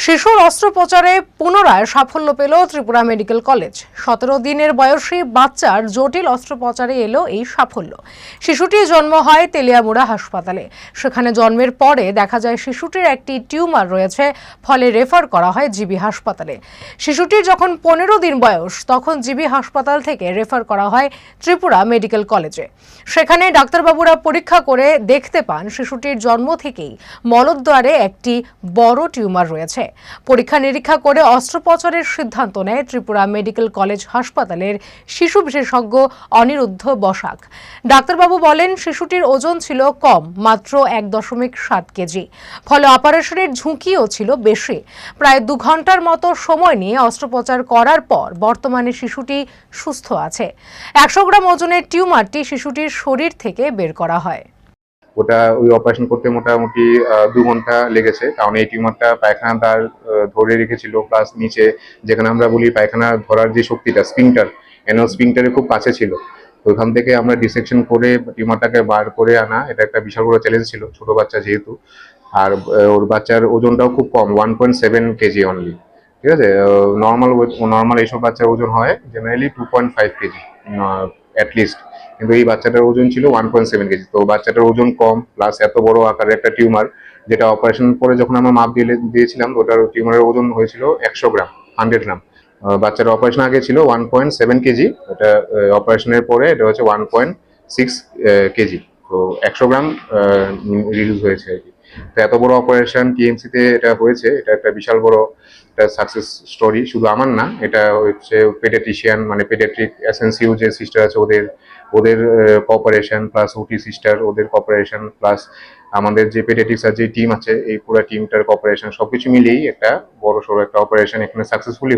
শিশুর অস্ত্রোপচারে পুনরায় সাফল্য পেল ত্রিপুরা মেডিকেল কলেজ। 17 দিনের বয়সী বাচ্চার জটিল অস্ত্রোপচারে এলো এই সাফল্য। শিশুটির জন্ম হয় তেলিয়ামুড়া হাসপাতালে। সেখানে জন্মের পরে দেখা যায় শিশুটির একটি টিউমার রয়েছে, ফলে রেফার করা হয় জিবি হাসপাতালে। শিশুটির যখন 15 দিন বয়স, তখন জিবি হাসপাতাল থেকে রেফার করা হয় ত্রিপুরা মেডিকেল কলেজে। সেখানে ডাক্তারবাবুরা পরীক্ষা করে দেখতে পান শিশুটির জন্ম থেকেই মলদ্বারে একটি বড় টিউমার রয়েছে। পরীক্ষা নিরীক্ষা করে অস্ত্রোপচারের সিদ্ধান্ত নেয় ত্রিপুরা মেডিকেল কলেজ হাসপাতালের শিশু বিশেষজ্ঞ অনিরুদ্ধ বসাক। ডাক্তারবাবু বলেন, শিশুটির ওজন ছিল কম, মাত্র 1.7 কেজি। ফলে অপারেশনের ঝুঁকিও ছিল বেশি। প্রায় 2 ঘন্টার মতো সময় নিয়ে অস্ত্রোপচার করার পর বর্তমানে শিশুটি সুস্থ আছে। 100 গ্রাম ওজনের টিউমারটি শিশুটির শরীর থেকে বের করা হয়। ওটা ওই অপারেশন করতে মোটামুটি 2 ঘন্টা লেগেছে, কারণ এই টিউমারটা পায়খানা দ্বার ধরে রেখেছিল, প্লাস নিচে যেখানে আমরা বলি পায়খানা ধরার যে শক্তিটা, স্পিংটার, অ্যানাল স্পিংটারের খুব কাছে ছিল। তো ওখান থেকে আমরা ডিসেকশন করে টিউমারটাকে বার করে আনা, এটা একটা বিশাল বড় চ্যালেঞ্জ ছিল, ছোট বাচ্চা যেহেতু। আর ওর বাচ্চার ওজনটাও খুব কম, 1.7 কেজি অনলি। ঠিক আছে, নর্মাল এইসব বাচ্চার ওজন হয় জেনারেলি 2.5 কেজি অ্যাটলিস্ট, কিন্তু এই বাচ্চাটার ওজন ছিল 1.7 কেজি। তো বাচ্চাটার ওজন কম, প্লাস এত বড় আকারের একটা টিউমার, যেটা অপারেশন পরে যখন আমরা মাপ দিয়েছিলাম, ওটার টিউমারের ওজন হয়েছিল 100 গ্রাম, 100 গ্রাম। বাচ্চার অপারেশন আগে ছিল 1.7 কেজি, এটা অপারেশনের পরে এটা হচ্ছে 1.6 কেজি। তো 100 গ্রাম রিডিউস হয়েছে আর কি। তো এত বড় অপারেশন টিএমসিতে এটা হয়েছে, এটা একটা বিশাল বড় একটা সাকসেস স্টোরি। শুধু আমার না, এটা হচ্ছে পেডিয়াট্রিশিয়ান, মানে পেডিয়াট্রিক এসএনসিইউ যে সিস্টার আছে ওদের ওদের কোঅপারেশন, প্লাস ওটি সিস্টার ওদের কোঅপারেশন, প্লাস আমাদের যে পেডিয়াট্রিক্স আর যে টিম আছে, এই পুরো টিমটার কোঅপারেশন, সবকিছু মিলিয়েই একটা বড় সড়ো একটা অপারেশন এখানে সাকসেসফুলি